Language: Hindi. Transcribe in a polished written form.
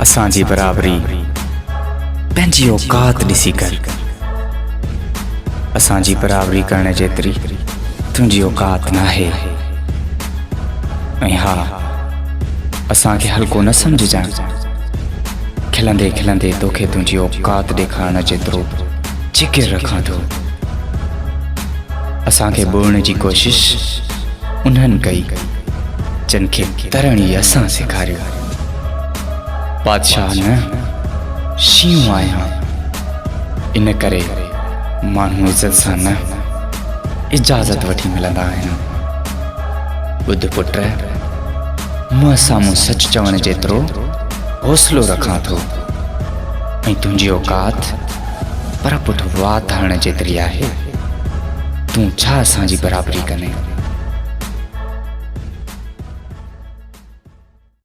असांजी बराबरी पंहिंजी औकात ॾिसी कर। असांजी बराबरी करण जेतिरी तुंहिंजी औकात नाहे। ऐं हा, असांखे हल्को न सम्झजांइ। खिलंदे खिलंदे तोखे तुंहिंजी औकात ॾेखारण जेतिरो जिकिर रखां थो। असांखे ॿोड़ण जी कोशिश उन्हनि कई जिन खे तरण ई असां सेखारियो। बादशाह न शींहं आहियां, इन करे माण्हू इज़त सां न इजाज़त वठी मिलंदा आहिनि। ॿुध पुट, मुंहं साम्हूं सच चवण जेतिरो हौसलो रखां थो, ऐं तुंहिंजी औकात पर पुठ वात हणण जेतिरी आहे। तूं छा असांजी बराबरी कने?